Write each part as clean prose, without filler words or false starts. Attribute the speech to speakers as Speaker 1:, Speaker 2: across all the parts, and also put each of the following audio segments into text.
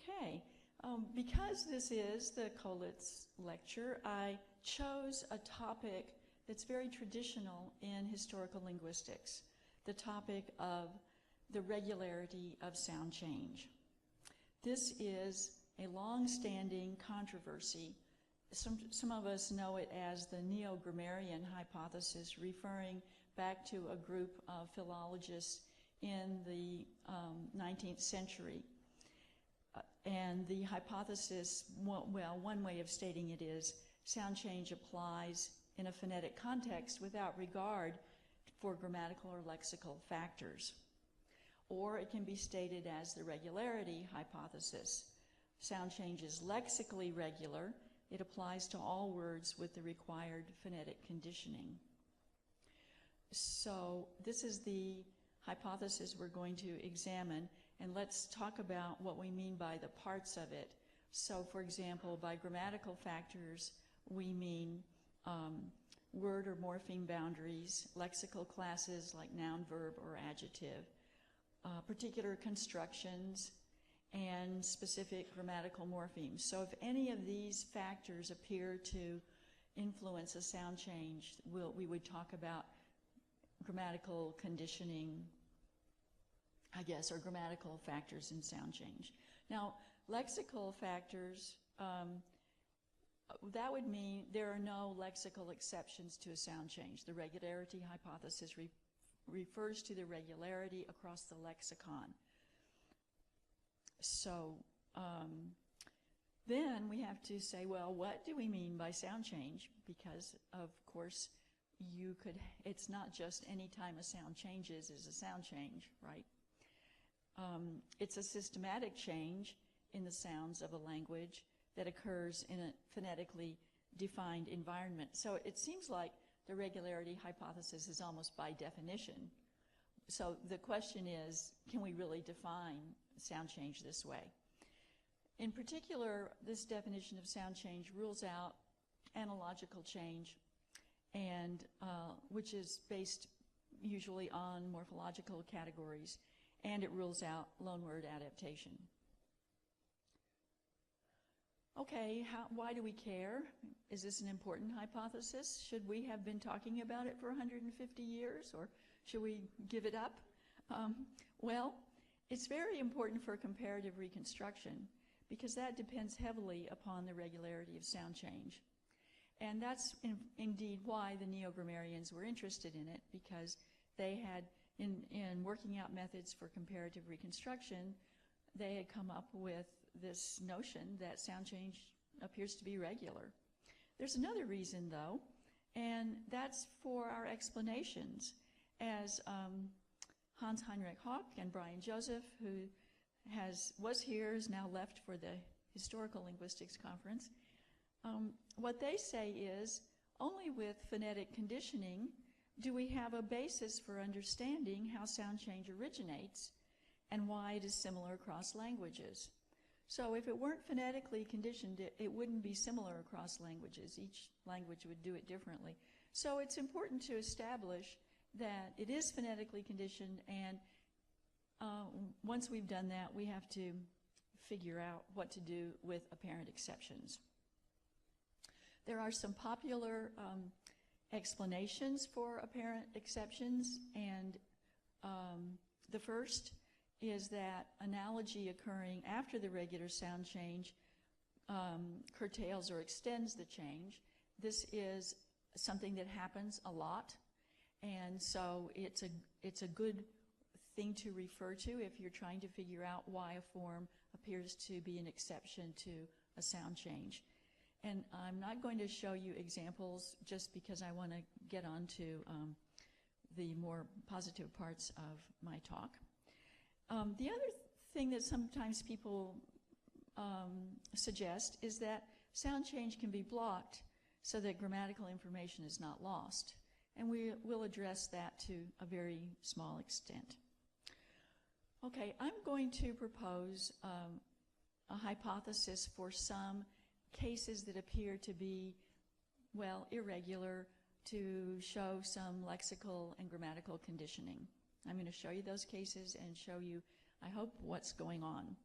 Speaker 1: Okay, because this is the Kolitz lecture, I chose a topic that's very traditional in historical linguistics, the topic of the regularity of sound change. This is a long-standing controversy. Some of us know it as the neo-grammarian hypothesis, referring back to a group of philologists in the 19th century. And the hypothesis, well, one way of stating it is sound change applies in a phonetic context without regard for grammatical or lexical factors. Or it can be stated as the regularity hypothesis. Sound change is lexically regular. It applies to all words with the required phonetic conditioning. So this is the hypothesis we're going to examine, and let's talk about what we mean by the parts of it. So for example, by grammatical factors, we mean word or morpheme boundaries, lexical classes like noun, verb, or adjective, particular constructions, and specific grammatical morphemes. So if any of these factors appear to influence a sound change, we would talk about grammatical conditioning, I guess, or grammatical factors in sound change. Now, lexical factors, that would mean there are no lexical exceptions to a sound change. The regularity hypothesis refers to the regularity across the lexicon. So then we have to say, well, what do we mean by sound change? Because, of course, it's not just any time a sound changes is a sound change, right? It's a systematic change in the sounds of a language that occurs in a phonetically defined environment. So it seems like the regularity hypothesis is almost by definition. So the question is, can we really define sound change this way? In particular, this definition of sound change rules out analogical change, and which is based usually on morphological categories, and it rules out loanword adaptation. Okay, why do we care? Is this an important hypothesis? Should we have been talking about it for 150 years, or should we give it up? Well, it's very important for comparative reconstruction because that depends heavily upon the regularity of sound change. And that's indeed why the neo-grammarians were interested in it, because they had, in working out methods for comparative reconstruction, they had come up with this notion that sound change appears to be regular. There's another reason, though, and that's for our explanations. As Hans Heinrich Hock and Brian Joseph, who was here, is now left for the Historical Linguistics Conference, what they say is, only with phonetic conditioning do we have a basis for understanding how sound change originates and why it is similar across languages. So if it weren't phonetically conditioned, it wouldn't be similar across languages. Each language would do it differently. So it's important to establish that it is phonetically conditioned, and once we've done that, we have to figure out what to do with apparent exceptions. There are some popular explanations for apparent exceptions, and the first is that analogy occurring after the regular sound change curtails or extends the change. This is something that happens a lot, and so it's a good thing to refer to if you're trying to figure out why a form appears to be an exception to a sound change. And I'm not going to show you examples just because I want to get on to the more positive parts of my talk. The other thing that sometimes people suggest is that sound change can be blocked so that grammatical information is not lost. And we will address that to a very small extent. Okay, I'm going to propose a hypothesis for some cases that appear to be, well, irregular, to show some lexical and grammatical conditioning. I'm going to show you those cases and show you, I hope, what's going on.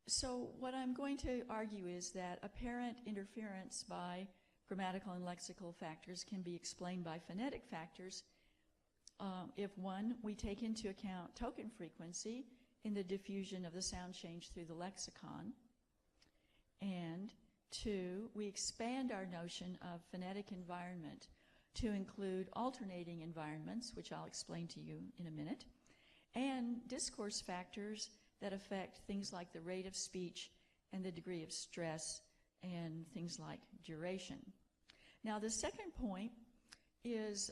Speaker 1: So what I'm going to argue is that apparent interference by grammatical and lexical factors can be explained by phonetic factors if, one, we take into account token frequency in the diffusion of the sound change through the lexicon, and two, we expand our notion of phonetic environment to include alternating environments, which I'll explain to you in a minute, and discourse factors that affect things like the rate of speech and the degree of stress and things like duration. Now, the second point is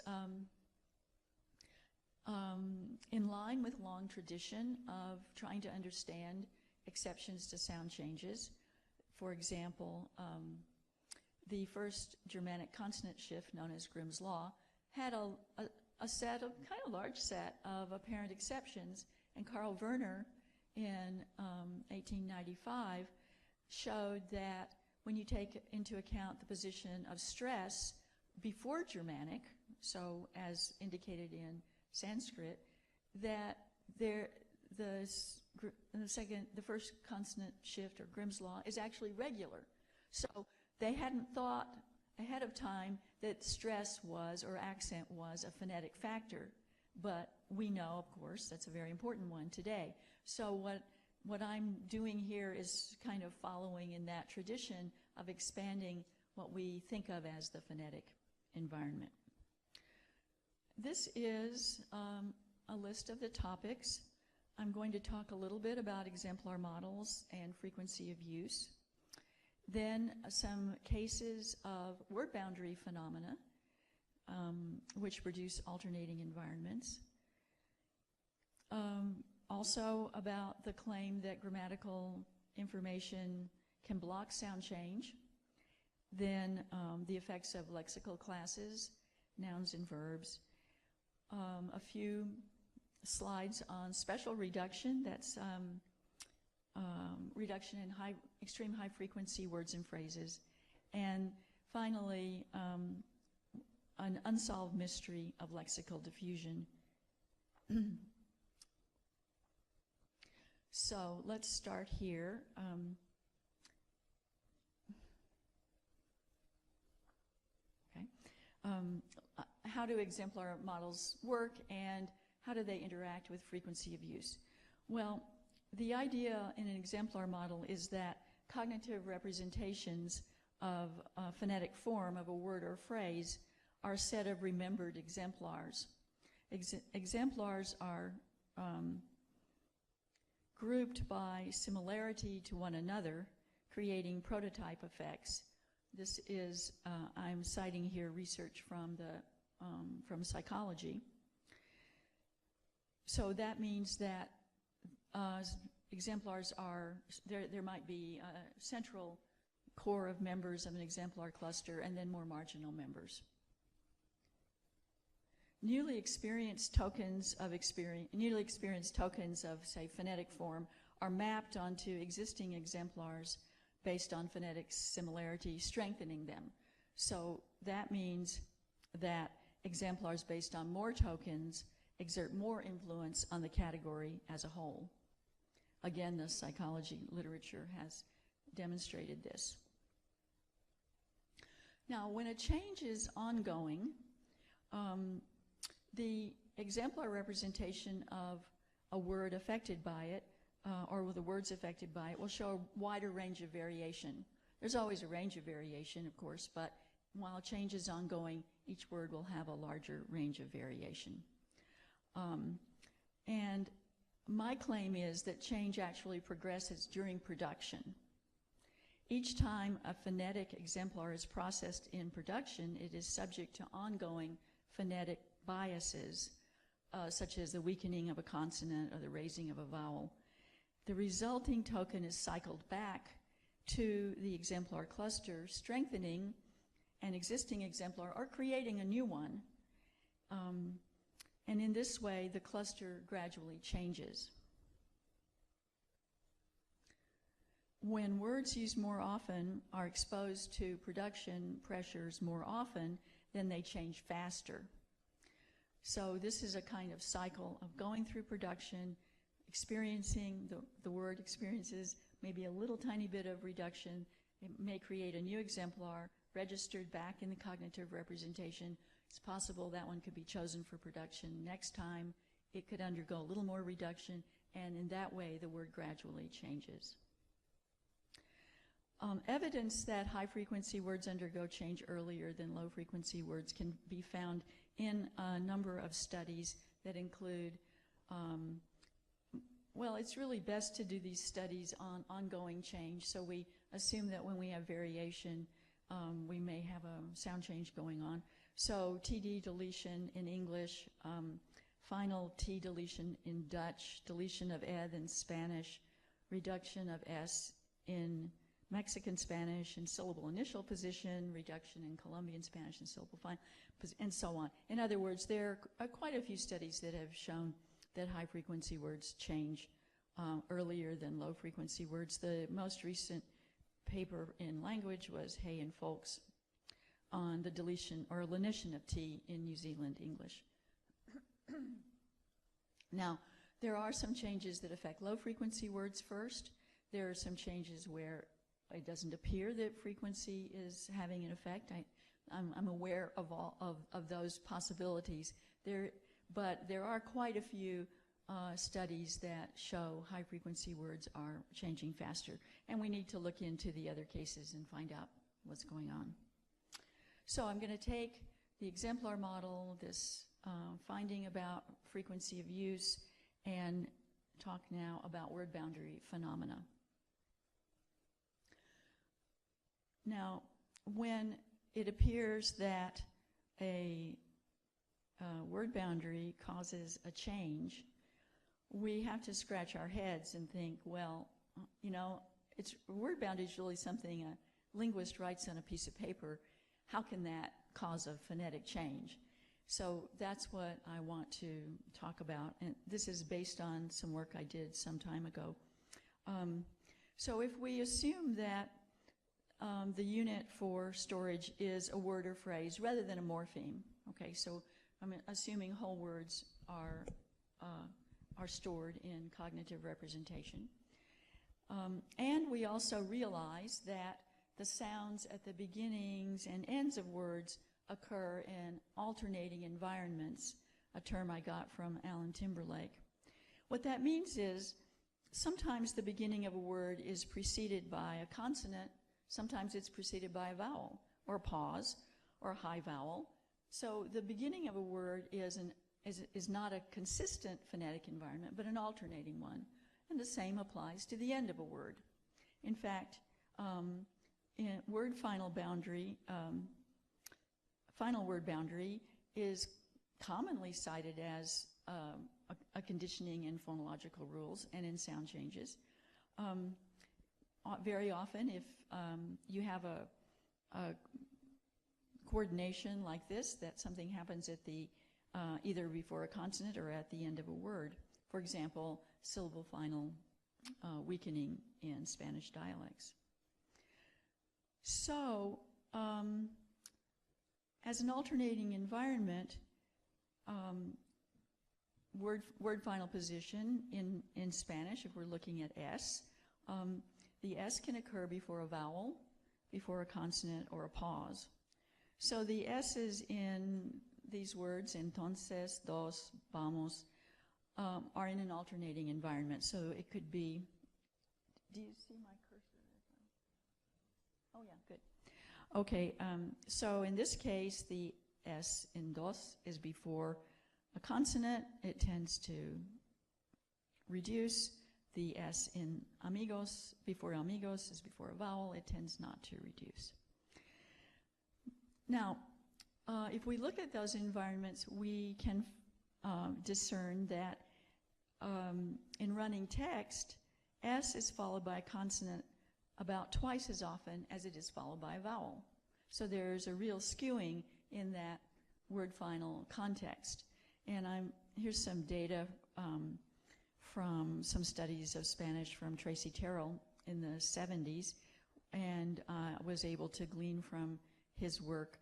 Speaker 1: in line with long tradition of trying to understand exceptions to sound changes. For example, the first Germanic consonant shift, known as Grimm's Law, had a set of, kind of large set of apparent exceptions, and Karl Werner in 1895 showed that when you take into account the position of stress before Germanic, so as indicated in Sanskrit, that the first consonant shift, or Grimm's Law, is actually regular. So they hadn't thought ahead of time that stress was, or accent was, a phonetic factor. But we know, of course, that's a very important one today. So what I'm doing here is kind of following in that tradition of expanding what we think of as the phonetic environment. This is a list of the topics. I'm going to talk a little bit about exemplar models and frequency of use. Then some cases of word boundary phenomena, which produce alternating environments. Also about the claim that grammatical information can block sound change. Then the effects of lexical classes, nouns and verbs. A few slides on special reduction, that's reduction in extreme high frequency words and phrases. And finally, an unsolved mystery of lexical diffusion. So let's start here. How do exemplar models work, and how do they interact with frequency of use? Well, the idea in an exemplar model is that cognitive representations of a phonetic form of a word or phrase are a set of remembered exemplars. Exemplars are grouped by similarity to one another, creating prototype effects. This is, I'm citing here research from psychology. So that means that exemplars are, there might be a central core of members of an exemplar cluster and then more marginal members. Newly experienced tokens of, say, phonetic form are mapped onto existing exemplars based on phonetic similarity, strengthening them. So that means that exemplars based on more tokens exert more influence on the category as a whole. Again, the psychology literature has demonstrated this. Now, when a change is ongoing, the exemplar representation of a word affected by it, or the words affected by it, will show a wider range of variation. There's always a range of variation, of course, but while change is ongoing, each word will have a larger range of variation. And my claim is that change actually progresses during production. Each time a phonetic exemplar is processed in production, it is subject to ongoing phonetic biases, such as the weakening of a consonant or the raising of a vowel. The resulting token is cycled back to the exemplar cluster, strengthening an existing exemplar or creating a new one. And in this way, the cluster gradually changes. When words used more often are exposed to production pressures more often, then they change faster. So this is a kind of cycle of going through production, experiencing, the word experiences maybe a little tiny bit of reduction. It may create a new exemplar registered back in the cognitive representation. It's possible that one could be chosen for production next time. It could undergo a little more reduction, and in that way the word gradually changes. Evidence that high-frequency words undergo change earlier than low-frequency words can be found in a number of studies that include, well, it's really best to do these studies on ongoing change, so we assume that when we have variation, we may have a sound change going on. So TD deletion in English, final T deletion in Dutch, deletion of ed in Spanish, reduction of S in Mexican Spanish and syllable initial position, reduction in Colombian Spanish and syllable final, and so on. In other words, there are quite a few studies that have shown that high-frequency words change earlier than low-frequency words. The most recent paper in language was Hay and Folks on the deletion or lenition of T in New Zealand English. Now, there are some changes that affect low-frequency words first. There are some changes where it doesn't appear that frequency is having an effect. I'm aware of all of those possibilities. But there are quite a few studies that show high-frequency words are changing faster, and we need to look into the other cases and find out what's going on. So I'm going to take the exemplar model, this finding about frequency of use, and talk now about word boundary phenomena. Now, when it appears that a word boundary causes a change, we have to scratch our heads and think, well, you know, word boundary is really something a linguist writes on a piece of paper. How can that cause a phonetic change? So that's what I want to talk about, and this is based on some work I did some time ago. So if we assume that the unit for storage is a word or phrase rather than a morpheme, okay, so I'm assuming whole words are stored in cognitive representation. And we also realize that the sounds at the beginnings and ends of words occur in alternating environments, a term I got from Alan Timberlake. What that means is sometimes the beginning of a word is preceded by a consonant, sometimes it's preceded by a vowel, or a pause, or a high vowel. So the beginning of a word is not a consistent phonetic environment, but an alternating one. And the same applies to the end of a word. In fact, in word final boundary, final word boundary is commonly cited as a conditioning in phonological rules and in sound changes. Very often, if you have a coordination like this, that something happens at the either before a consonant or at the end of a word. For example, syllable final weakening in Spanish dialects. So, as an alternating environment, word final position in Spanish, if we're looking at S, the S can occur before a vowel, before a consonant, or a pause. So the S's in these words, entonces, dos, vamos, are in an alternating environment. So it could be, do you see my cursor? Oh yeah, good. Okay, so in this case, the S in dos is before a consonant. It tends to reduce. The S in amigos, before amigos, is before a vowel. It tends not to reduce. Now, if we look at those environments, we can discern that in running text, S is followed by a consonant about twice as often as it is followed by a vowel. So there's a real skewing in that word final context. And here's some data from some studies of Spanish from Tracy Terrell in the 70s, and was able to glean from his work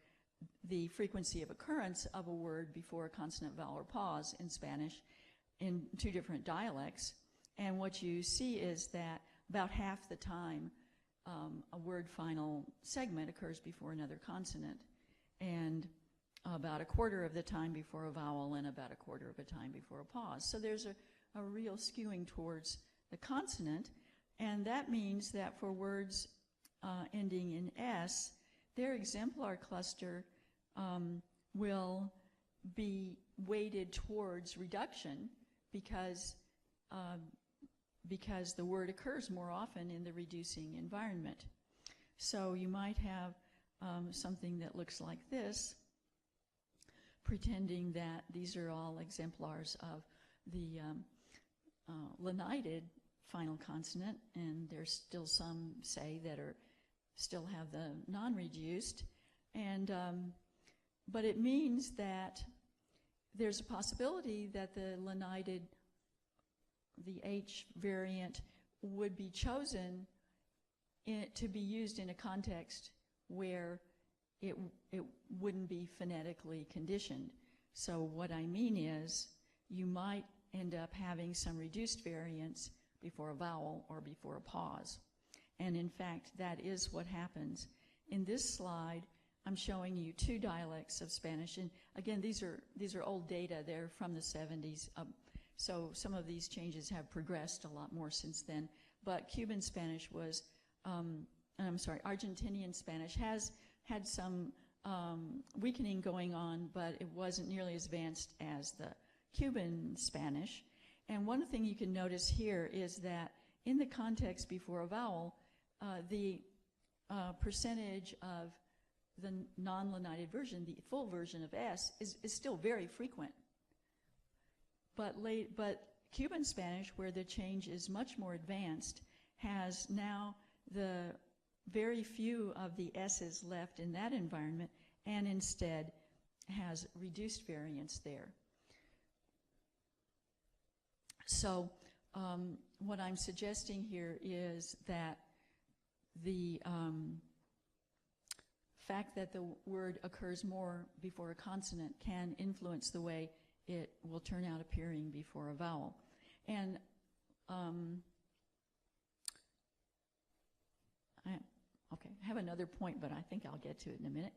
Speaker 1: the frequency of occurrence of a word before a consonant, vowel, or pause in Spanish in two different dialects. And what you see is that about half the time a word final segment occurs before another consonant, and about a quarter of the time before a vowel, and about a quarter of a time before a pause. So there's a real skewing towards the consonant, and that means that for words ending in S, their exemplar cluster will be weighted towards reduction because the word occurs more often in the reducing environment. So you might have something that looks like this, pretending that these are all exemplars of the lenited final consonant, and there's still some, say, that are still have the non-reduced, and but it means that there's a possibility that the lenited, the H variant, would be chosen to be used in a context where it wouldn't be phonetically conditioned. So what I mean is you might end up having some reduced variants before a vowel or before a pause. And in fact, that is what happens. In this slide, I'm showing you two dialects of Spanish. And again, these are old data. They're from the 70s. So some of these changes have progressed a lot more since then. But Cuban Spanish was, Argentinian Spanish has had some weakening going on, but it wasn't nearly as advanced as the Cuban Spanish. And one thing you can notice here is that in the context before a vowel, the percentage of the non-lenited version, the full version of S, is still very frequent. But Cuban Spanish, where the change is much more advanced, has now the very few of the S's left in that environment, and instead has reduced variance there. So what I'm suggesting here is that the fact that the word occurs more before a consonant can influence the way it will turn out appearing before a vowel. And I have another point, but I think I'll get to it in a minute.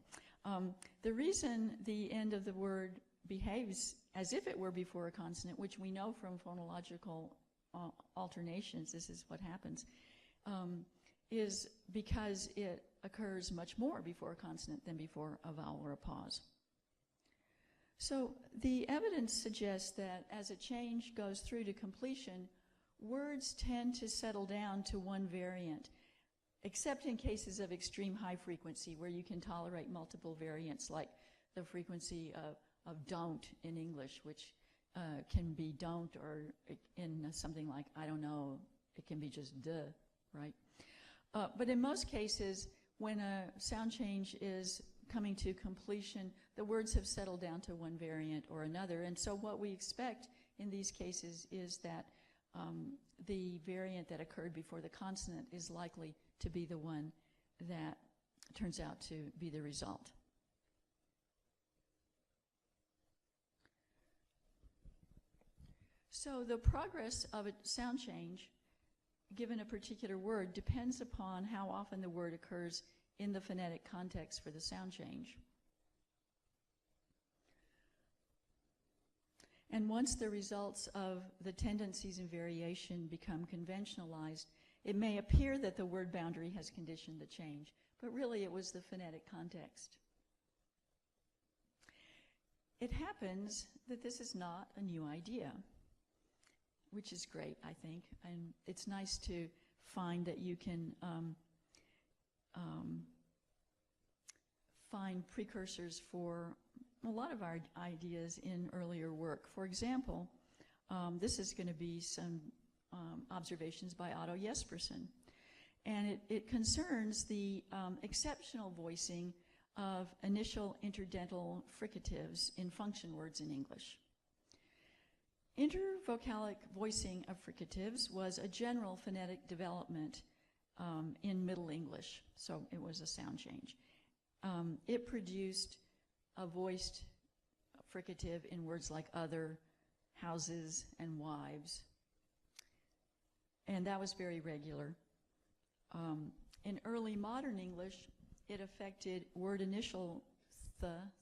Speaker 1: The reason the end of the word behaves as if it were before a consonant, which we know from phonological alternations, this is what happens, is because it occurs much more before a consonant than before a vowel or a pause. So the evidence suggests that as a change goes through to completion, words tend to settle down to one variant, except in cases of extreme high frequency where you can tolerate multiple variants, like the frequency of don't in English, which can be don't, or in something like, I don't know, it can be just duh, right? But in most cases, when a sound change is coming to completion, the words have settled down to one variant or another. And so what we expect in these cases is that the variant that occurred before the consonant is likely to be the one that turns out to be the result. So the progress of a sound change, given a particular word, depends upon how often the word occurs in the phonetic context for the sound change. And once the results of the tendencies and variation become conventionalized, it may appear that the word boundary has conditioned the change, but really it was the phonetic context. It happens that this is not a new idea, which is great, I think, and it's nice to find that you can find precursors for a lot of our ideas in earlier work. For example, this is going to be some observations by Otto Jespersen, and it concerns the exceptional voicing of initial interdental fricatives in function words in English. Intervocalic voicing of fricatives was a general phonetic development in Middle English, so it was a sound change. It produced a voiced fricative in words like other, houses, and wives. and that was very regular. In early modern English, it affected word initial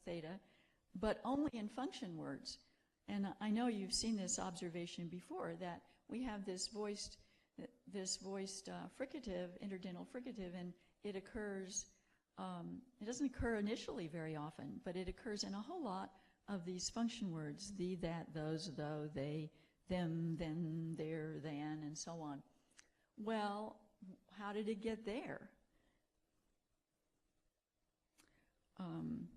Speaker 1: theta, but only in function words. And I know you've seen this observation before, that we have this voiced fricative, interdental fricative, and it occurs, it doesn't occur initially very often, but it occurs in a whole lot of these function words, thee, that, those, though, they, them, then, there, than, and so on. Well, how did it get there?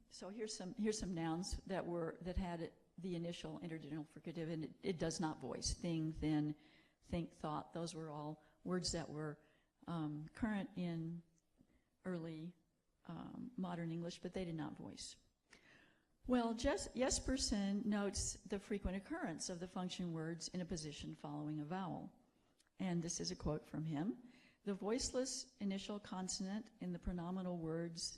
Speaker 1: So here's some nouns that had the initial interdental fricative, and it does not voice. Thing, thin, think, thought. Those were all words that were current in early modern English, but they did not voice. Well, Jesperson notes the frequent occurrence of the function words in a position following a vowel. And this is a quote from him. The voiceless initial consonant in the pronominal words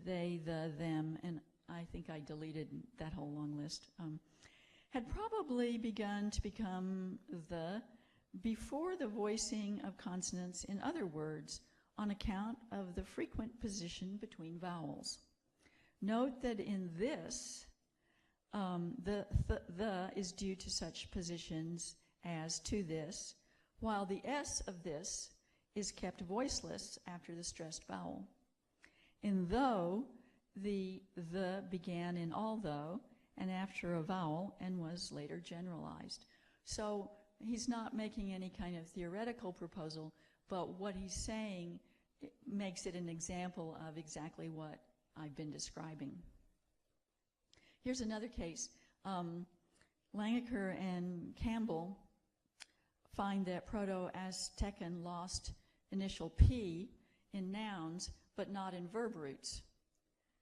Speaker 1: they, the, them, and I think I deleted that whole long list, had probably begun to become the before the voicing of consonants in other words on account of the frequent position between vowels. Note that in this, the is due to such positions as to this, while the S of this is kept voiceless after the stressed vowel. In though, the began in although and after a vowel and was later generalized. So he's not making any kind of theoretical proposal, but what he's saying makes it an example of exactly what I've been describing. Here's another case. Langaker and Campbell find that Proto-Aztecan lost initial P in nouns, but not in verb roots.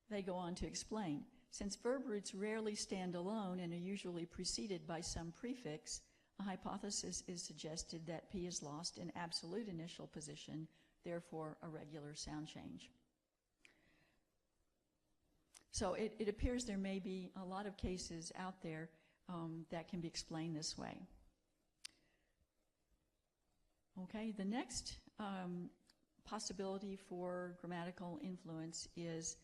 Speaker 1: They go on to explain. Since verb roots rarely stand alone and are usually preceded by some prefix, a hypothesis is suggested that P is lost in absolute initial position, therefore a regular sound change. So it appears there may be a lot of cases out there that can be explained this way. Okay, the next possibility for grammatical influence is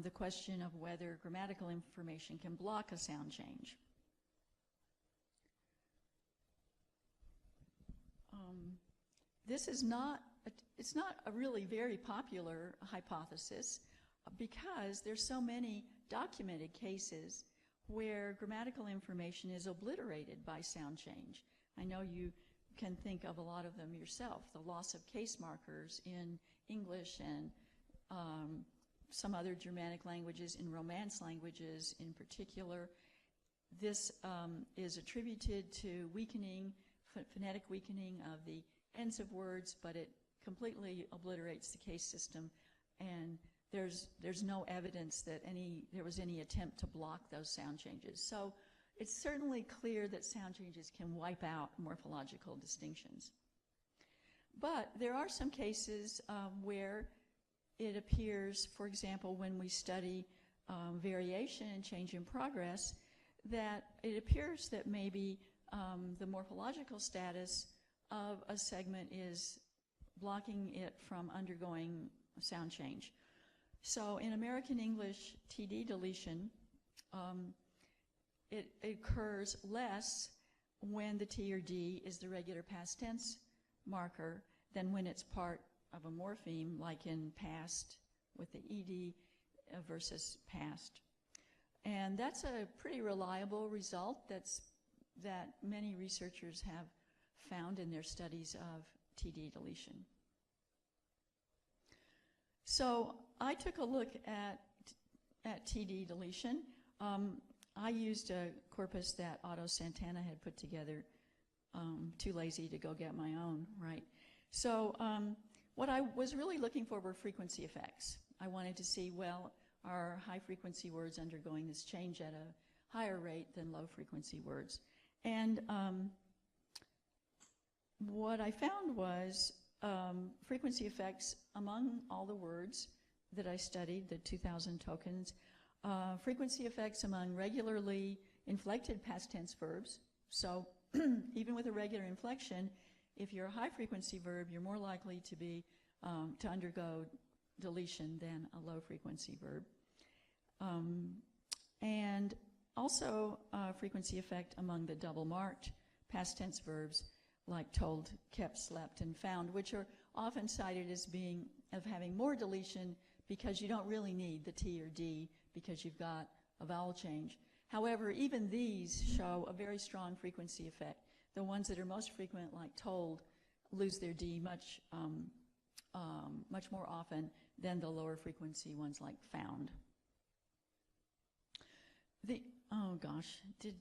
Speaker 1: the question of whether grammatical information can block a sound change. This is not, it's not a really very popular hypothesis because there's so many documented cases where grammatical information is obliterated by sound change. I know you can think of a lot of them yourself, the loss of case markers in English and some other Germanic languages, in Romance languages in particular. This is attributed to weakening, phonetic weakening of the ends of words, but it completely obliterates the case system, and there's no evidence that there was any attempt to block those sound changes. So it's certainly clear that sound changes can wipe out morphological distinctions. But there are some cases where it appears, for example, when we study variation and change in progress, that it appears that maybe the morphological status of a segment is blocking it from undergoing a sound change. So in American English, TD deletion, it occurs less when the T or D is the regular past tense marker than when it's part of a morpheme, like in past with the ED versus past. And that's a pretty reliable result that many researchers have found in their studies of TD deletion. So I took a look at TD deletion. I used a corpus that Otto Santana had put together, too lazy to go get my own, right? So what I was really looking for were frequency effects. I wanted to see, well, are high-frequency words undergoing this change at a higher rate than low-frequency words? And what I found was frequency effects among all the words that I studied, the 2,000 tokens, frequency effects among regularly inflected past tense verbs. So even with a regular inflection, if you're a high-frequency verb, you're more likely to be to undergo deletion than a low-frequency verb. And also frequency effect among the double-marked past tense verbs like told, kept, slept, and found, which are often cited as having more deletion because you don't really need the T or D because you've got a vowel change. However, even these show a very strong frequency effect. The ones that are most frequent, like told, lose their D much more often than the lower frequency ones like found. Oh gosh, did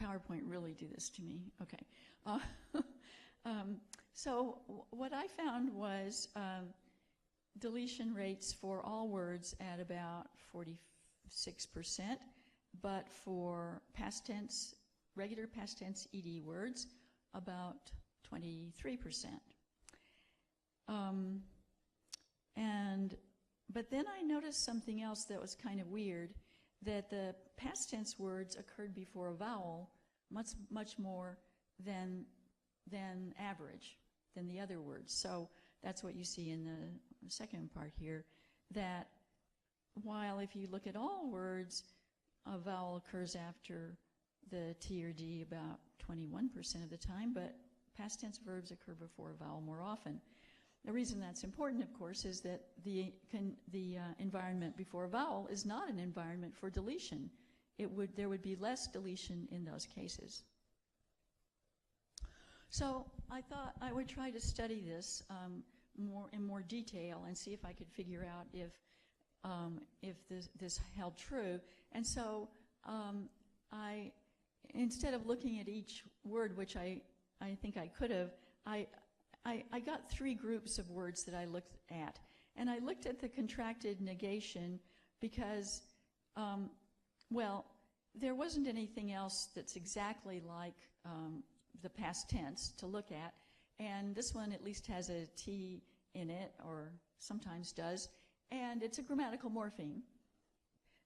Speaker 1: PowerPoint really do this to me? Okay. So what I found was deletion rates for all words at about 46%, but for past tense, regular past tense ED words, about 23%. But then I noticed something else that was kind of weird, that the past tense words occurred before a vowel much more than average, than the other words. So that's what you see in the second part here, that while if you look at all words, a vowel occurs after the T or D about 21% of the time, but past tense verbs occur before a vowel more often. The reason that's important, of course, is that the environment before a vowel is not an environment for deletion. There would be less deletion in those cases. So I thought I would try to study this in more detail and see if I could figure out if this held true. And so instead of looking at each word, which I think I could have, I got three groups of words that I looked at. And I looked at the contracted negation because, well, there wasn't anything else that's exactly like the past tense to look at. And this one at least has a T in it, or sometimes does, and it's a grammatical morpheme.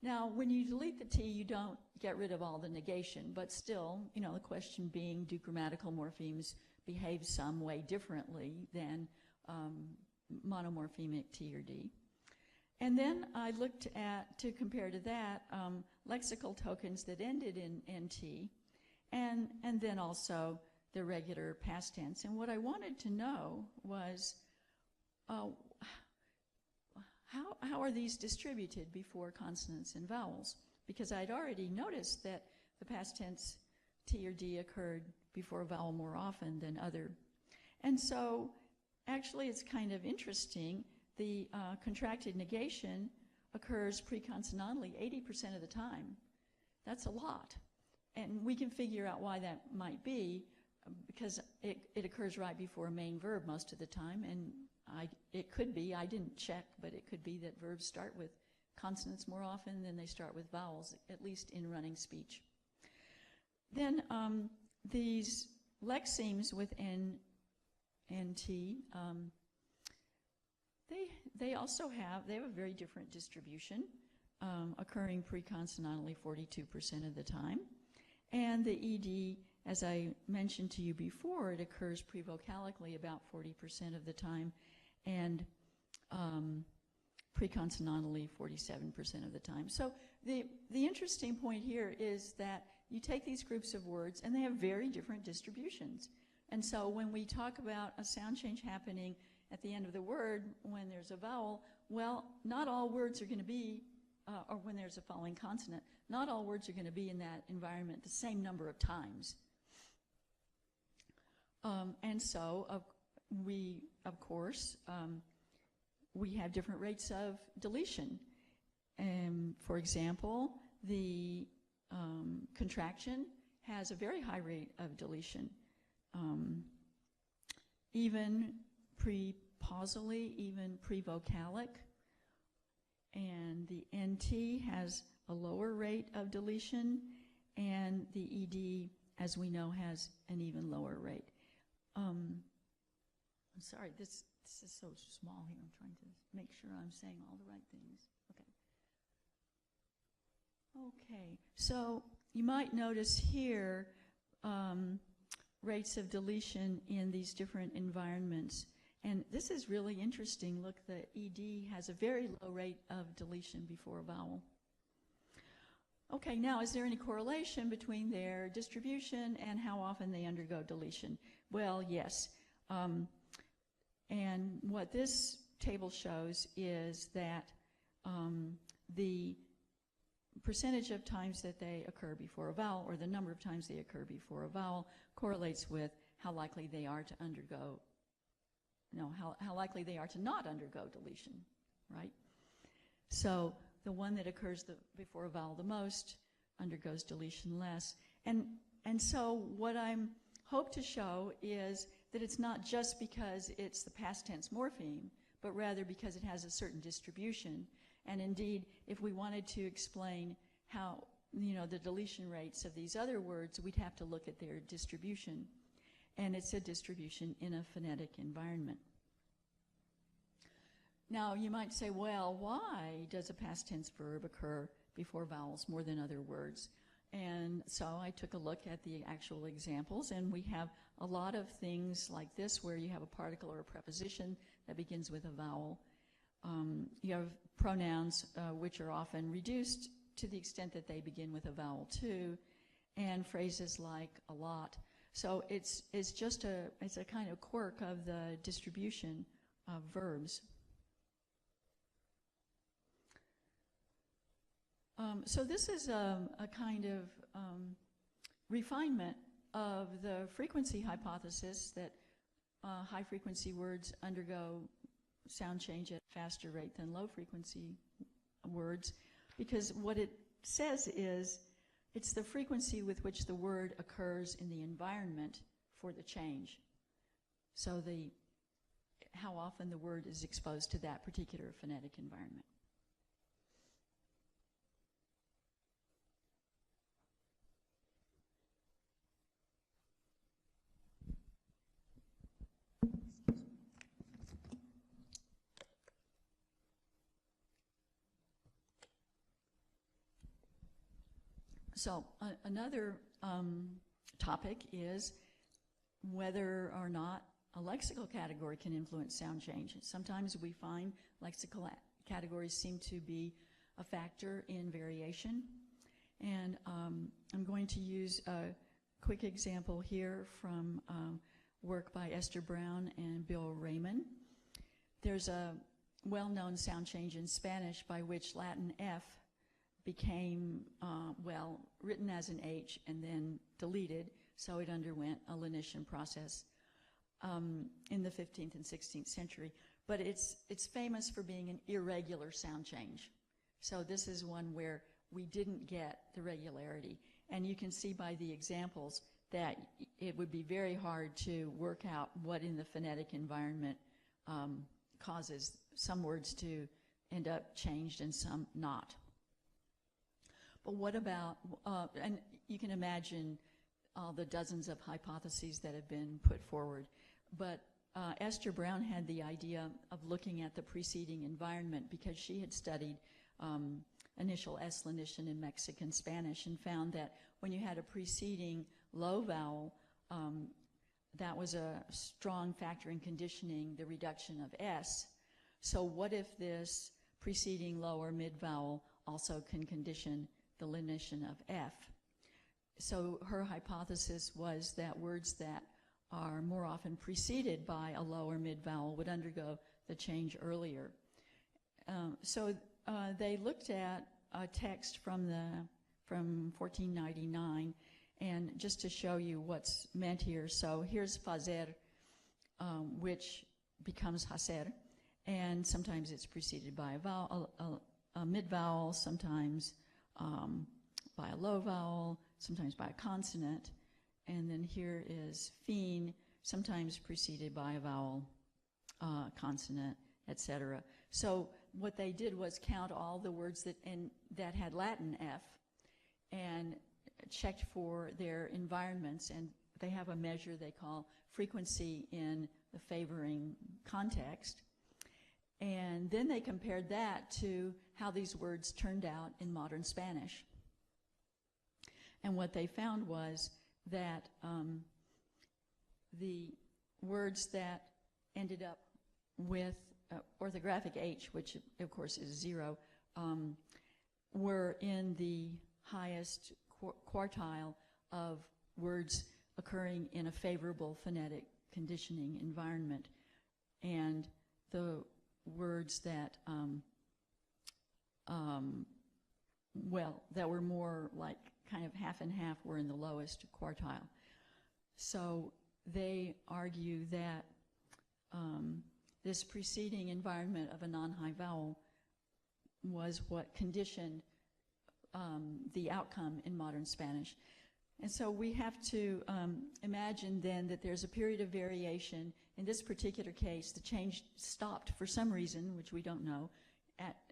Speaker 1: Now, when you delete the T, you don't get rid of all the negation, but still, you know, the question being, do grammatical morphemes behave some way differently than monomorphemic T or D? And then I looked at, to compare to that, lexical tokens that ended in NT, and then also the regular past tense. And what I wanted to know was, how are these distributed before consonants and vowels? Because I'd already noticed that the past tense T or D occurred before a vowel more often than other. And so actually it's kind of interesting. The contracted negation occurs preconsonantally 80% of the time. That's a lot. And we can figure out why that might be, because it occurs right before a main verb most of the time, and it could be, I didn't check, but it could be that verbs start with consonants more often than they start with vowels, at least in running speech. Then these lexemes with NT, they also have a very different distribution, occurring preconsonantally 42% of the time. And the ED, as I mentioned to you before, it occurs prevocalically about 40% of the time, and preconsonantally 47% of the time. So the interesting point here is that you take these groups of words and they have very different distributions. And so when we talk about a sound change happening at the end of the word when there's a vowel, well, not all words are going to be, or when there's a following consonant, not all words are going to be in that environment the same number of times. And so we, of course, we have different rates of deletion. For example, the contraction has a very high rate of deletion. Even pre-pausally, even pre-vocalic. And the NT has a lower rate of deletion, and the ED, as we know, has an even lower rate. I'm sorry, this is so small here. I'm trying to make sure I'm saying all the right things. Okay, so you might notice here rates of deletion in these different environments. And this is really interesting. Look, the ED has a very low rate of deletion before a vowel. Okay, now is there any correlation between their distribution and how often they undergo deletion? Well, yes. And what this table shows is that the percentage of times that they occur before a vowel, or the number of times they occur before a vowel, correlates with how likely they are to undergo, how likely they are to not undergo deletion, right? So the one that occurs before a vowel the most undergoes deletion less. And so what I hope to show is that it's not just because it's the past tense morpheme, but rather because it has a certain distribution. And indeed, if we wanted to explain how, the deletion rates of these other words, we'd have to look at their distribution. And it's a distribution in a phonetic environment. Now, you might say, well, why does a past tense verb occur before vowels more than other words? And so I took a look at the actual examples, and we have a lot of things like this where you have a particle or a preposition that begins with a vowel. You have pronouns which are often reduced to the extent that they begin with a vowel too, and phrases like a lot. So it's a kind of quirk of the distribution of verbs. So this is a kind of refinement of the frequency hypothesis that high-frequency words undergo sound change at a faster rate than low-frequency words, because what it says is it's the frequency with which the word occurs in the environment for the change. So how often the word is exposed to that particular phonetic environment. So another topic is whether or not a lexical category can influence sound change. Sometimes we find lexical categories seem to be a factor in variation. And I'm going to use a quick example here from work by Esther Brown and Bill Raymond. There's a well-known sound change in Spanish by which Latin F became, written as an H and then deleted, so it underwent a lenition process in the 15th and 16th century. But it's famous for being an irregular sound change. So this is one where we didn't get the regularity. And you can see by the examples that it would be very hard to work out what in the phonetic environment causes some words to end up changed and some not. But what about, and you can imagine all the dozens of hypotheses that have been put forward, but Esther Brown had the idea of looking at the preceding environment because she had studied initial S lenition in Mexican Spanish and found that when you had a preceding low vowel, that was a strong factor in conditioning the reduction of S. So what if this preceding low or mid vowel also can condition the lenition of F? So her hypothesis was that words that are more often preceded by a low or mid vowel would undergo the change earlier. So they looked at a text from 1499, and just to show you what's meant here, so here's fazer, which becomes hacer, and sometimes it's preceded by a vowel, a mid vowel, sometimes by a low vowel, sometimes by a consonant, and then here is fin, sometimes preceded by a vowel, consonant, etc. So what they did was count all the words that had Latin F and checked for their environments, and they have a measure they call frequency in the favoring context. And then they compared that to how these words turned out in modern Spanish. And what they found was that the words that ended up with orthographic H, which of course is 0, were in the highest quartile of words occurring in a favorable phonetic conditioning environment. And the words that, that were more like kind of half and half were in the lowest quartile. So they argue that this preceding environment of a non-high vowel was what conditioned the outcome in modern Spanish. And so we have to imagine then that there's a period of variation. In this particular case, the change stopped for some reason, which we don't know,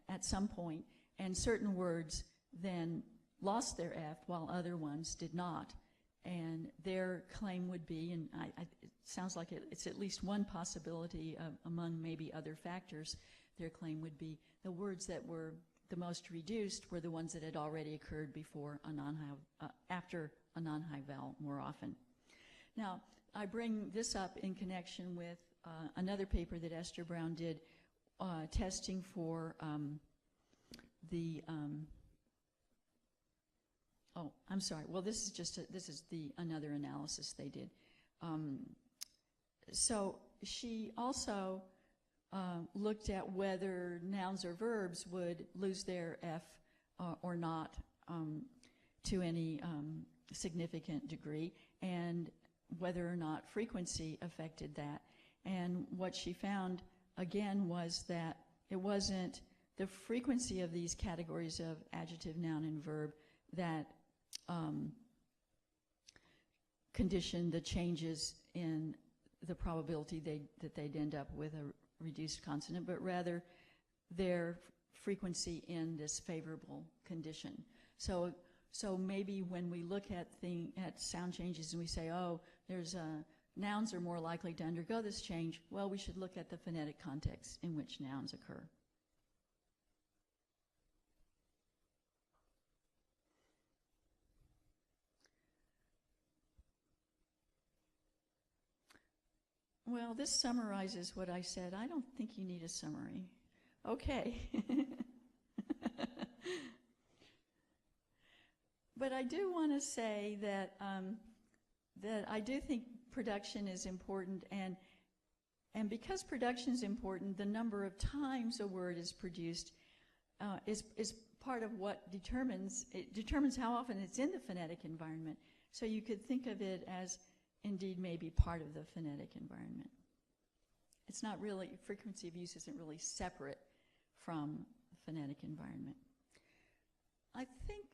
Speaker 1: at some point, and certain words then lost their F while other ones did not. And their claim would be, and it sounds like it's at least one possibility among maybe other factors, their claim would be the words that were the most reduced were the ones that had already occurred before a non-high, after a non-high vowel more often. Now, I bring this up in connection with another paper that Esther Brown did testing for oh, I'm sorry. Well, this is just another analysis they did. So she also looked at whether nouns or verbs would lose their F or not to any significant degree, and whether or not frequency affected that. And what she found, again, was that it wasn't the frequency of these categories of adjective, noun, and verb that conditioned the changes in the probability that they'd end up with a reduced consonant, but rather their frequency in this favorable condition. So maybe when we look at sound changes and we say, oh, nouns are more likely to undergo this change, well, we should look at the phonetic context in which nouns occur. Well, this summarizes what I said. I don't think you need a summary. Okay. But I do want to say that that I do think production is important, and because production is important, the number of times a word is produced is part of what determines how often it's in the phonetic environment. So you could think of it as indeed maybe part of the phonetic environment. It's not really, frequency of use isn't really separate from the phonetic environment. I think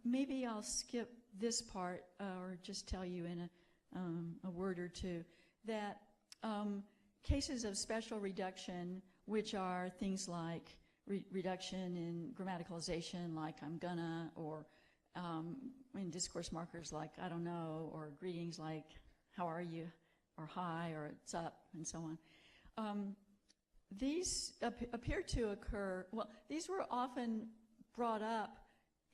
Speaker 1: maybe I'll skip this part or just tell you in a word or two that cases of special reduction, which are things like reduction in grammaticalization, like I'm gonna, or in discourse markers like I don't know, or greetings like how are you, or hi, or it's up, and so on. These appear to occur, well, these were often brought up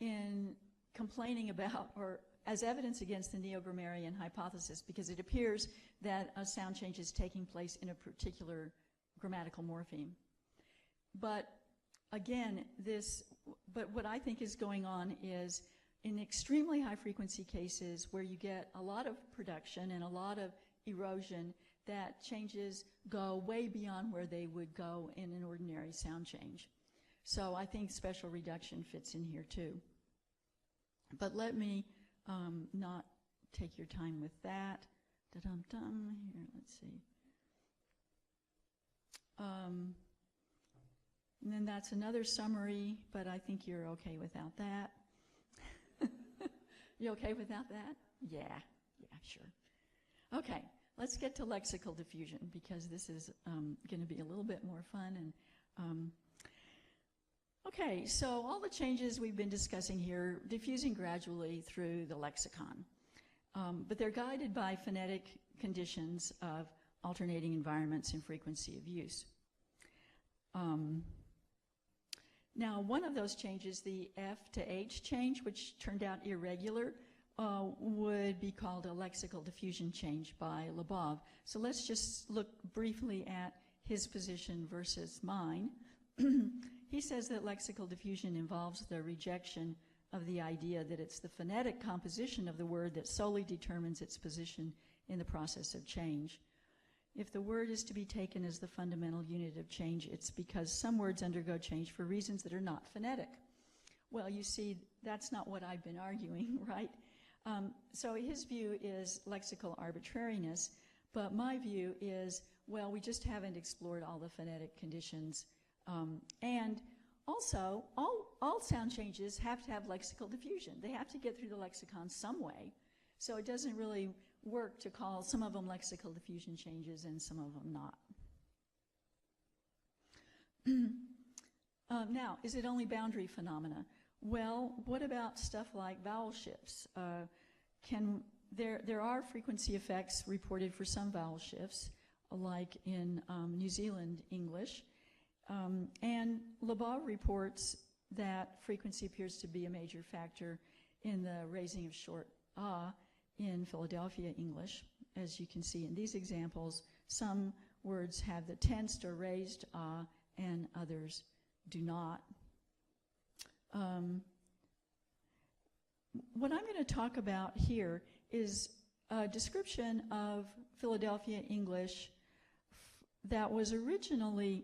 Speaker 1: in complaining about, or as evidence against the neo-grammarian hypothesis, because it appears that a sound change is taking place in a particular grammatical morpheme. But again, but what I think is going on is in extremely high frequency cases where you get a lot of production and a lot of erosion, that changes go way beyond where they would go in an ordinary sound change. So I think special reduction fits in here too. But let me not take your time with that. Da-dum-dum. Here, let's see. And then that's another summary, but I think you're okay without that. You okay without that? Yeah, sure. Okay, let's get to lexical diffusion, because this is going to be a little bit more fun. And okay, so all the changes we've been discussing here, diffusing gradually through the lexicon. But they're guided by phonetic conditions of alternating environments and frequency of use. Now, one of those changes, the F to H change, which turned out irregular, would be called a lexical diffusion change by Lebov. So let's just look briefly at his position versus mine. He says that lexical diffusion involves the rejection of the idea that it's the phonetic composition of the word that solely determines its position in the process of change. If the word is to be taken as the fundamental unit of change, it's because some words undergo change for reasons that are not phonetic. Well, you see, that's not what I've been arguing, right? So his view is lexical arbitrariness, but my view is, well, we just haven't explored all the phonetic conditions. And also, all sound changes have to have lexical diffusion. They have to get through the lexicon some way. So it doesn't really work to call some of them lexical diffusion changes and some of them not. Now, is it only boundary phenomena? Well, what about stuff like vowel shifts? There are frequency effects reported for some vowel shifts, like in New Zealand English. And Lebov reports that frequency appears to be a major factor in the raising of short ah in Philadelphia English. As you can see in these examples, some words have the tensed or raised ah and others do not. What I'm going to talk about here is a description of Philadelphia English that was originally,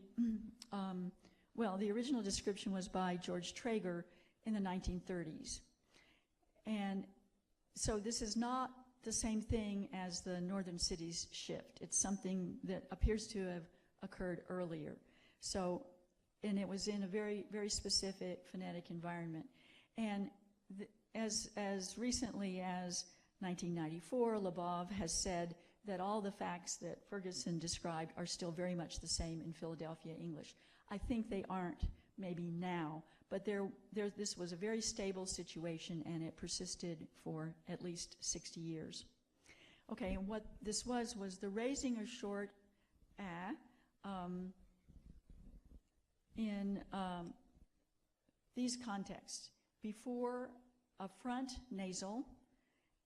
Speaker 1: well, the original description was by George Traeger in the 1930s. And so this is not the same thing as the northern cities shift. It's something that appears to have occurred earlier. So, and it was in a very, very specific phonetic environment. And as recently as 1994, Lebov has said that all the facts that Ferguson described are still very much the same in Philadelphia English. I think they aren't maybe now, but this was a very stable situation and it persisted for at least 60 years. Okay, and what this was the raising of short in these contexts, before a front nasal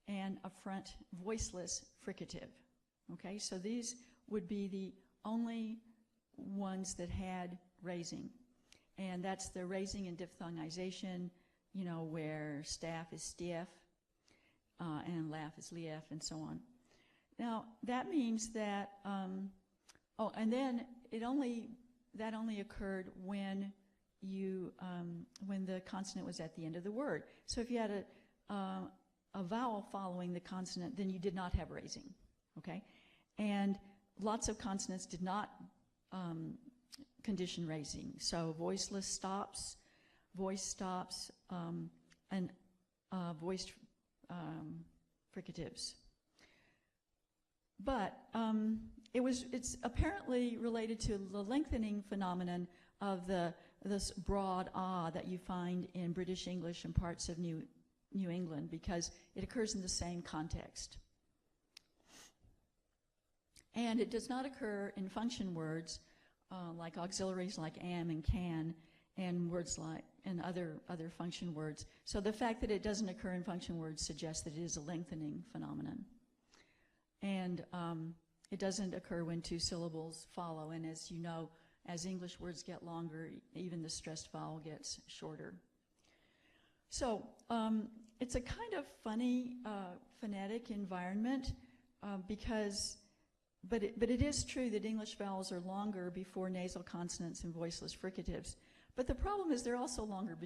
Speaker 1: and a front voiceless fricative. Okay, so these would be the only ones that had raising. And that's the raising and diphthongization, you know, where staff is stiff and laugh is lief and so on. Now, that means that, and then that only occurred when when the consonant was at the end of the word. So if you had a vowel following the consonant, then you did not have raising, okay? And lots of consonants did not condition raising. So voiceless stops, voice stops, and voiced fricatives. But it's apparently related to the lengthening phenomenon of this broad ah that you find in British English and parts of New England, because it occurs in the same context. And it does not occur in function words like auxiliaries like am and can, and words like, and other function words. So the fact that it doesn't occur in function words suggests that it is a lengthening phenomenon. And it doesn't occur when two syllables follow, and as you know, as English words get longer, even the stressed vowel gets shorter. So it's a kind of funny phonetic environment but it is true that English vowels are longer before nasal consonants and voiceless fricatives. But the problem is they're also longer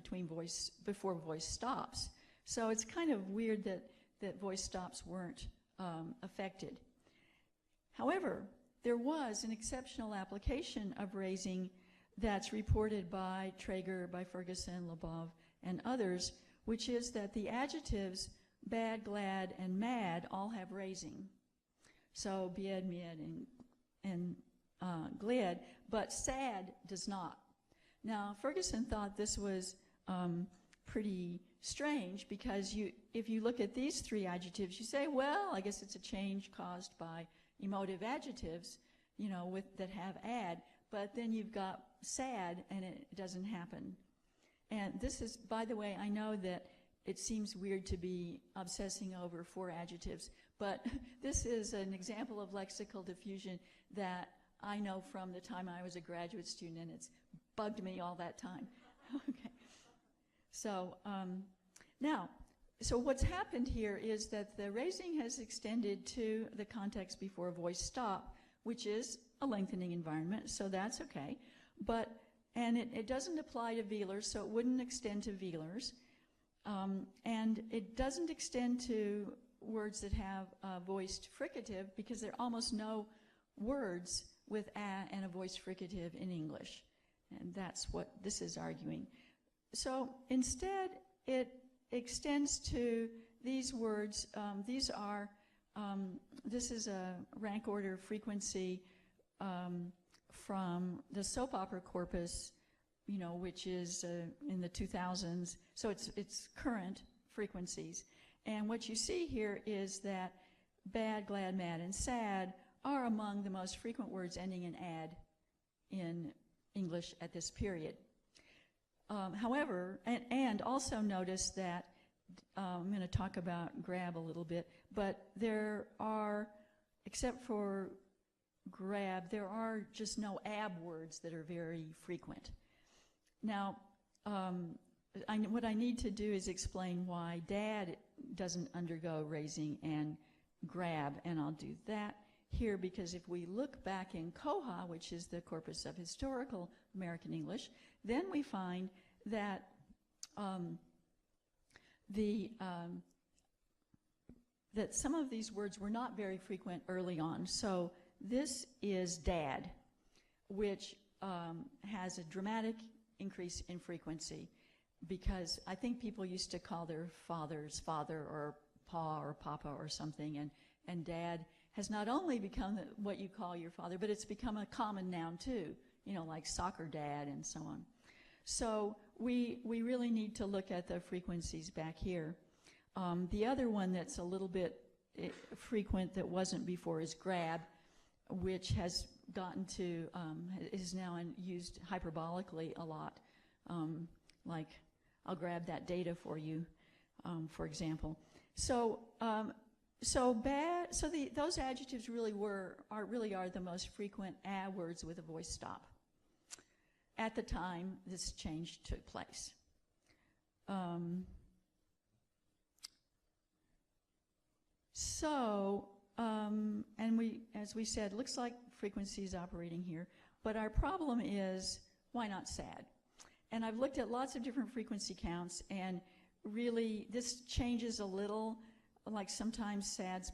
Speaker 1: before voice stops. So it's kind of weird that voice stops weren't affected. However, there was an exceptional application of raising that's reported by Traeger, by Ferguson, Lebov, and others, which is that the adjectives bad, glad, and mad all have raising. So bied, mied, and glad, but sad does not. Now, Ferguson thought this was pretty strange because if you look at these three adjectives, you say, well, I guess it's a change caused by emotive adjectives, you know, that have ad, but then you've got sad and it doesn't happen. And this is, by the way, I know that it seems weird to be obsessing over 4 adjectives. But this is an example of lexical diffusion that I know from the time I was a graduate student, and it's bugged me all that time. Okay. So so what's happened here is that the raising has extended to the context before voice stop, which is a lengthening environment, so that's okay. And it doesn't apply to velars, so it wouldn't extend to velars. And it doesn't extend to words that have a voiced fricative, because there are almost no words with a and a voiced fricative in English. And that's what this is arguing. So instead, it extends to these words. This is a rank order frequency from the soap opera corpus, which is in the 2000s. So it's current frequencies. And what you see here is that bad, glad, mad, and sad are among the most frequent words ending in ad in English at this period. However, and also notice that, I'm going to talk about grab a little bit, but there are, except for grab, there are just no ab words that are very frequent. Now, what I need to do is explain why dad doesn't undergo raising and grab, and I'll do that here, because if we look back in COHA, which is the Corpus of Historical American English, then we find that that some of these words were not very frequent early on. So this is dad, which has a dramatic increase in frequency, because I think people used to call their fathers father or pa or papa or something, and dad has not only become what you call your father, but it's become a common noun too, like soccer dad and so on. So we really need to look at the frequencies back here. The other one that's a little bit frequent that wasn't before is grab, which has gotten to, is now used hyperbolically a lot. Like, I'll grab that data for you, for example. So those adjectives really are the most frequent a words with a voice stop at the time this change took place. And as we said, looks like frequency is operating here, but our problem is, why not sad? And I've looked at lots of different frequency counts, and really this changes a little. Like sometimes sad's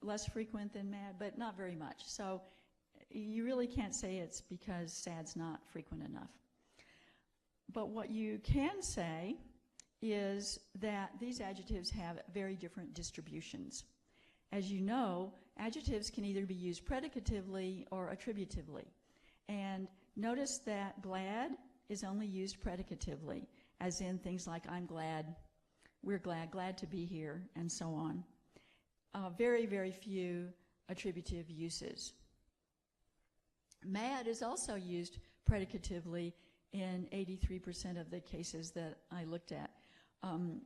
Speaker 1: less frequent than mad, but not very much. So you really can't say it's because sad's not frequent enough. But what you can say is that these adjectives have very different distributions. As you know, adjectives can either be used predicatively or attributively. And notice that glad is only used predicatively, as in things like I'm glad, we're glad to be here, and so on. Very, very few attributive uses. Mad is also used predicatively in 83% of the cases that I looked at. And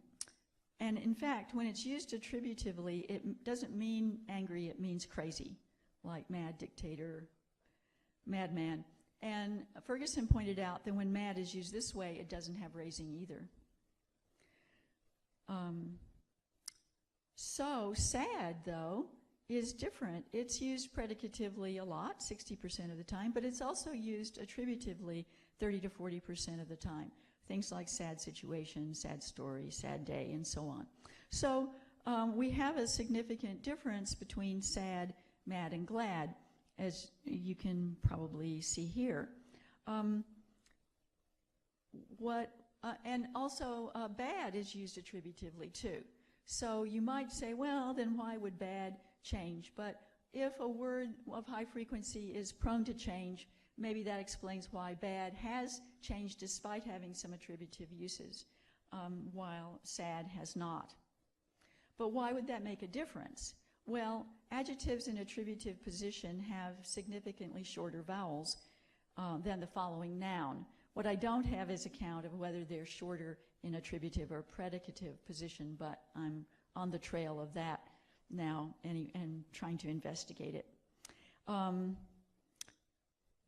Speaker 1: in fact, when it's used attributively, it doesn't mean angry, it means crazy, like mad dictator, madman. And Ferguson pointed out that when mad is used this way, it doesn't have raising either. So sad, though, is different. It's used predicatively a lot, 60% of the time, but it's also used attributively 30 to 40% of the time. Things like sad situation, sad story, sad day, and so on. So we have a significant difference between sad, mad, and glad, as you can probably see here. And also bad is used attributively too. So you might say, well, then why would bad change? But if a word of high frequency is prone to change, maybe that explains why bad has changed despite having some attributive uses, while sad has not. But why would that make a difference? Well, adjectives in attributive position have significantly shorter vowels than the following noun, What I don't have is a count of whether they're shorter in attributive or predicative position, but I'm on the trail of that now and trying to investigate it. And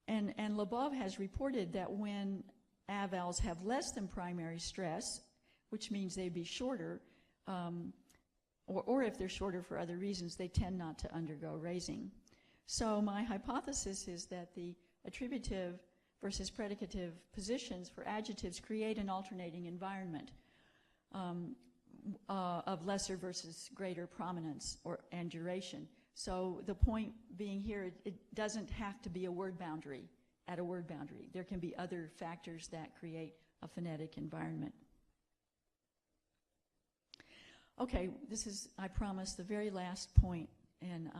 Speaker 1: Labov has reported that when avals have less than primary stress, which means they'd be shorter, or if they're shorter for other reasons, they tend not to undergo raising. So my hypothesis is that the attributive versus predicative positions for adjectives create an alternating environment of lesser versus greater prominence and duration. So the point being here, it doesn't have to be a word boundary at a word boundary. There can be other factors that create a phonetic environment. Okay, this is, I promise, the very last point, and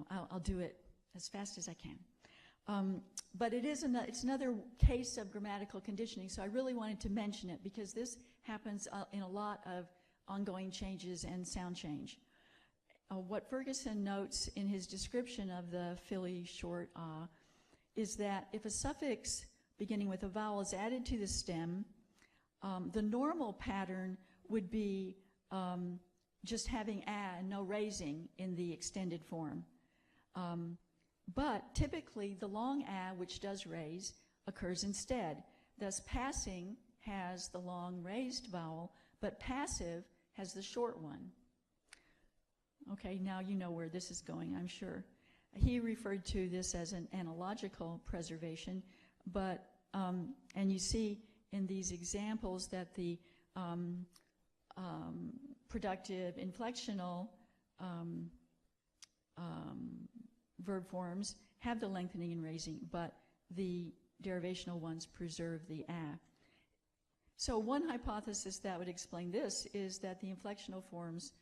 Speaker 1: I'll do it as fast as I can. But it's another case of grammatical conditioning, so I really wanted to mention it because this happens in a lot of ongoing changes and sound change. What Ferguson notes in his description of the Philly short is that if a suffix beginning with a vowel is added to the stem, the normal pattern would be just having a and no raising in the extended form. But typically the long a, which does raise, occurs instead. Thus passing has the long raised vowel, but passive has the short one. Okay, now you know where this is going, I'm sure. He referred to this as an analogical preservation, but, and you see in these examples that the productive inflectional verb forms have the lengthening and raising, but the derivational ones preserve the a. So one hypothesis that would explain this is that the inflectional forms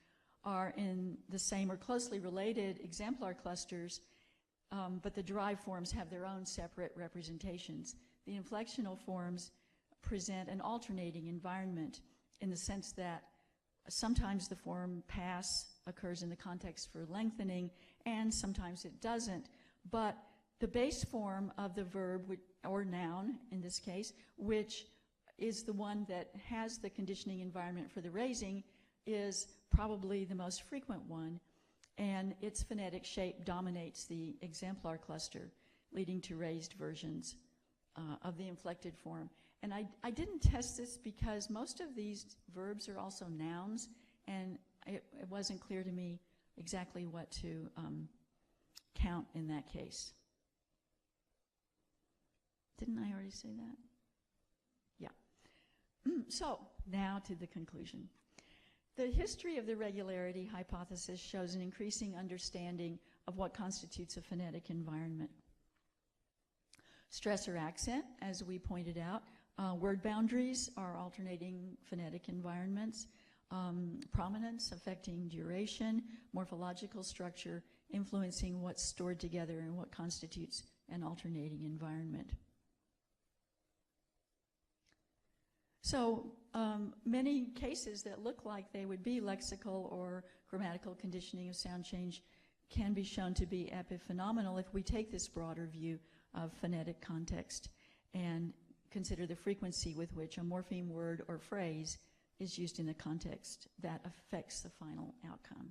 Speaker 1: are in the same or closely related exemplar clusters, but the derived forms have their own separate representations. The inflectional forms present an alternating environment in the sense that sometimes the form pass occurs in the context for lengthening, and sometimes it doesn't. But the base form of the verb, or noun in this case, which is the one that has the conditioning environment for the raising, is probably the most frequent one, and its phonetic shape dominates the exemplar cluster, leading to raised versions of the inflected form. And I didn't test this because most of these verbs are also nouns, and it wasn't clear to me exactly what to count in that case. Didn't I already say that? Yeah. So now to the conclusion. The history of the regularity hypothesis shows an increasing understanding of what constitutes a phonetic environment. Stress or accent, as we pointed out, word boundaries are alternating phonetic environments, prominence affecting duration, morphological structure influencing what's stored together and what constitutes an alternating environment. So many cases that look like they would be lexical or grammatical conditioning of sound change can be shown to be epiphenomenal if we take this broader view of phonetic context and consider the frequency with which a morpheme, word, or phrase is used in the context that affects the final outcome.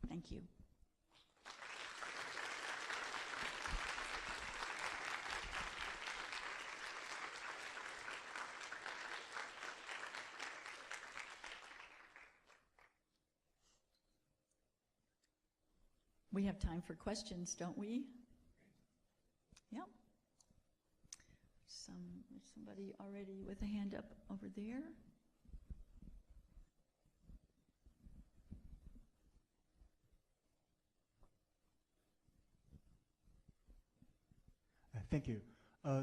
Speaker 1: Thank you. We have time for questions, don't we? Yep. Somebody already with a hand up over there.
Speaker 2: Thank you.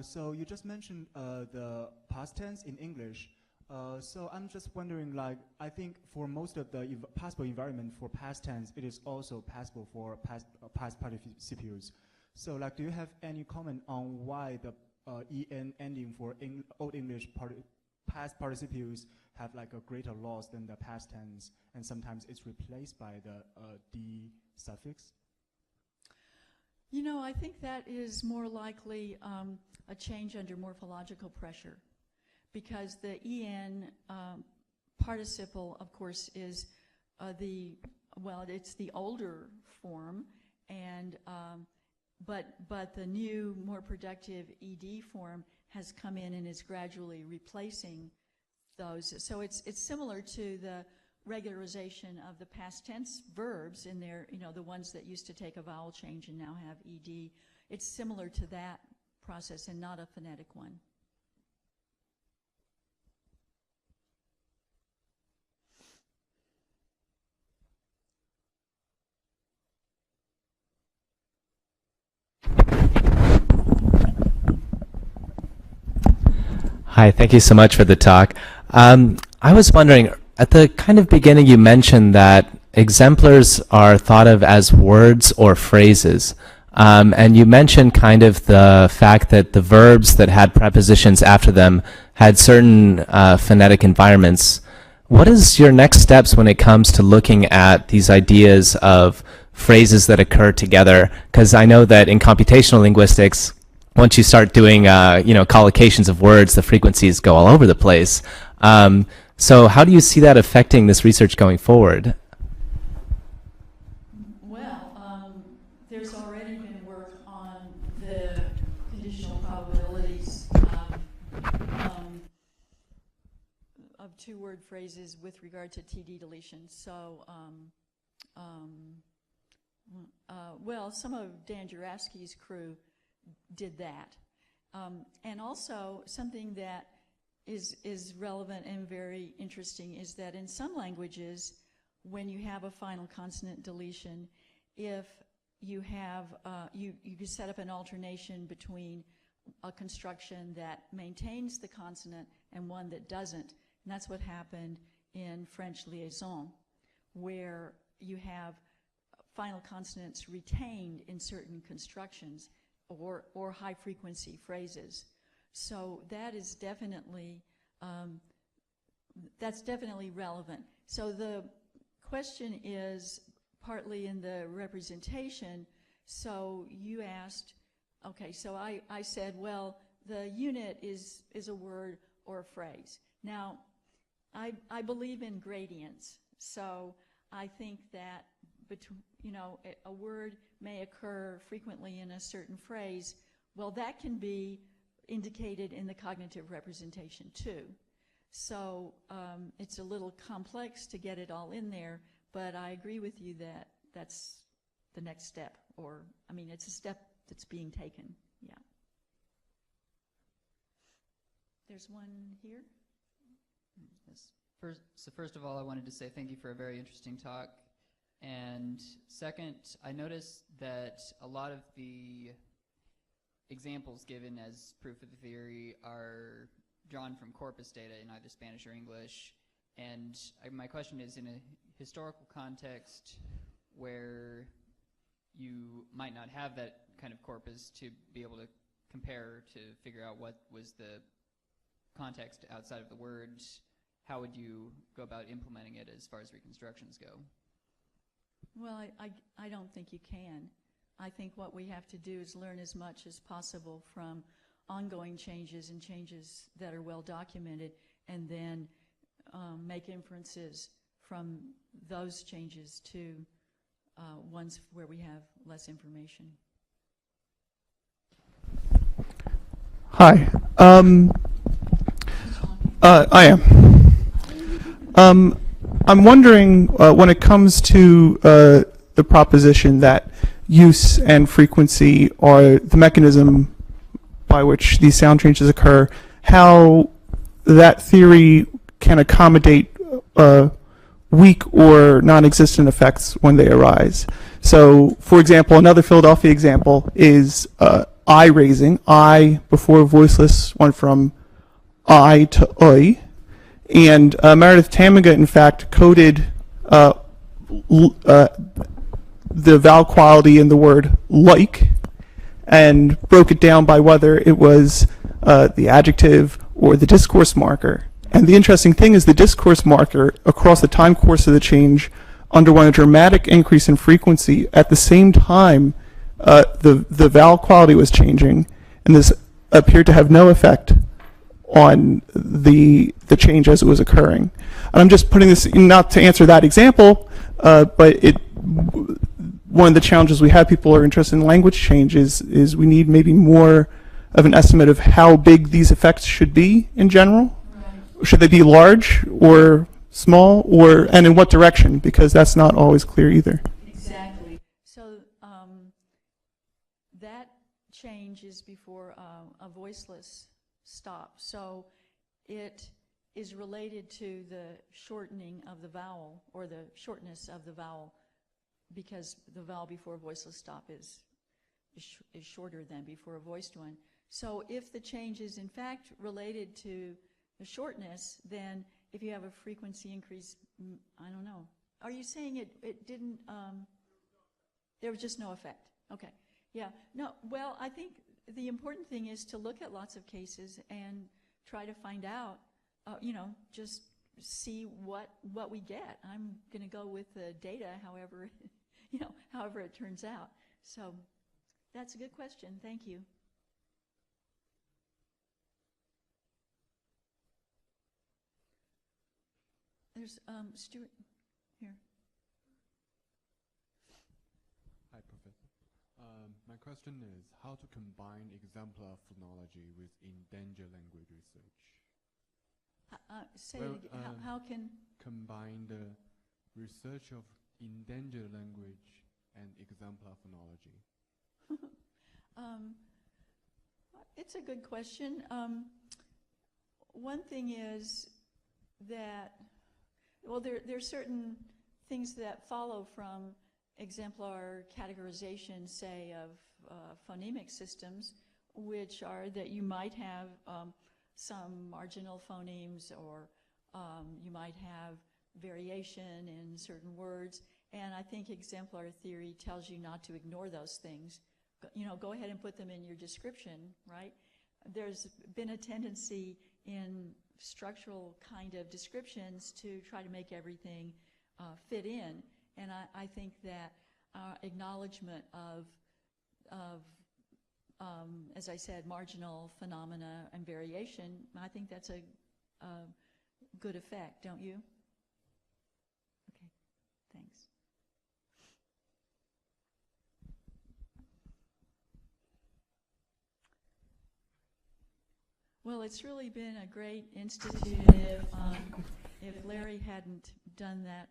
Speaker 2: So you just mentioned the past tense in English. So I'm just wondering, like, I think for most of the possible environment for past tense, it is also possible for past participles. So, like, do you have any comment on why the en ending for Old English past participles have like a greater loss than the past tense, and sometimes it's replaced by the d suffix?
Speaker 1: You know, I think that is more likely a change under morphological pressure, because the en participle, of course, is it's the older form, and but the new, more productive ed form has come in and is gradually replacing those. So it's similar to the regularization of the past tense verbs in their, the ones that used to take a vowel change and now have ed. It's similar to that process and not a phonetic one.
Speaker 3: Hi, thank you so much for the talk. I was wondering, at the kind of beginning you mentioned that exemplars are thought of as words or phrases. And you mentioned kind of the fact that the verbs that had prepositions after them had certain phonetic environments. What is your next steps when it comes to looking at these ideas of phrases that occur together? Because I know that in computational linguistics, once you start doing collocations of words, the frequencies go all over the place. So how do you see that affecting this research going forward?
Speaker 1: Well, there's already been work on the conditional probabilities of two-word phrases with regard to TD deletion. So, well, some of Dan Jurafsky's crew did that. And also, something that is relevant and very interesting is that in some languages, when you have a final consonant deletion, if you have, you can set up an alternation between a construction that maintains the consonant and one that doesn't. And that's what happened in French liaison, where you have final consonants retained in certain constructions or high frequency phrases. So that is definitely, that's definitely relevant. So the question is partly in the representation. So you asked, okay, so I said, well, the unit is a word or a phrase. Now, I believe in gradients. So I think that a word may occur frequently in a certain phrase. Well, that can be indicated in the cognitive representation too. So it's a little complex to get it all in there, but I agree with you that that's the next step, or, I mean, it's a step that's being taken, yeah. There's one here.
Speaker 4: Yes. First of all, I wanted to say thank you for a very interesting talk. And second, I noticed that a lot of the examples given as proof of the theory are drawn from corpus data in either Spanish or English. And my question is, in a historical context where you might not have that kind of corpus to be able to compare to figure out what was the context outside of the words, how would you go about implementing it as far as reconstructions go?
Speaker 1: Well, I don't think you can. I think what we have to do is learn as much as possible from ongoing changes and changes that are well documented, and then make inferences from those changes to ones where we have less information.
Speaker 5: Hi. I am. I'm wondering when it comes to the proposition that use and frequency are the mechanism by which these sound changes occur, how that theory can accommodate weak or non-existent effects when they arise. So, for example, another Philadelphia example is I raising. I before voiceless went from I to oi. And Meredith Tamaga, in fact, coded the vowel quality in the word like and broke it down by whether it was the adjective or the discourse marker. And the interesting thing is the discourse marker across the time course of the change underwent a dramatic increase in frequency at the same time the vowel quality was changing, and this appeared to have no effect on the change as it was occurring. And I'm just putting this, not to answer that example, but one of the challenges we have, people are interested in language change, is we need maybe more of an estimate of how big these effects should be in general. Right. Should they be large or small, and in what direction? Because that's not always clear either.
Speaker 1: Exactly. So that change is before a voiceless stop. So it is related to the shortening of the vowel, or the shortness of the vowel, because the vowel before a voiceless stop is shorter than before a voiced one. So if the change is in fact related to the shortness, then if you have a frequency increase, I don't know. Are you saying it didn't, there was just no effect? Okay, yeah. No, well, I think the important thing is to look at lots of cases and try to find out, just see what we get. I'm going to go with the data, however, however it turns out. So that's a good question. Thank you. There's Stuart here.
Speaker 6: Hi, Professor. My question is how to combine exemplar phonology with endangered language research.
Speaker 1: Say it again. How can
Speaker 6: combine the research of endangered language and exemplar phonology?
Speaker 1: It's a good question. One thing is that, well, there's certain things that follow from exemplar categorization, say, of phonemic systems, which are that you might have some marginal phonemes, or you might have variation in certain words. And I think exemplar theory tells you not to ignore those things. Go ahead and put them in your description, right? There's been a tendency in structural kind of descriptions to try to make everything fit in. And I think that acknowledgement of as I said, marginal phenomena and variation, I think that's a good effect, don't you? Okay, thanks. Well, it's really been a great institute. If Larry hadn't done that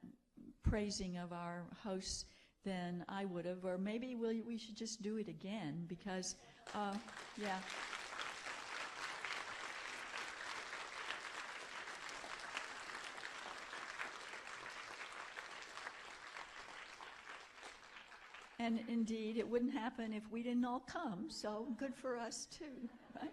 Speaker 1: praising of our hosts, then I would have, or maybe we should just do it again, because, yeah. And indeed, it wouldn't happen if we didn't all come, so good for us too, right?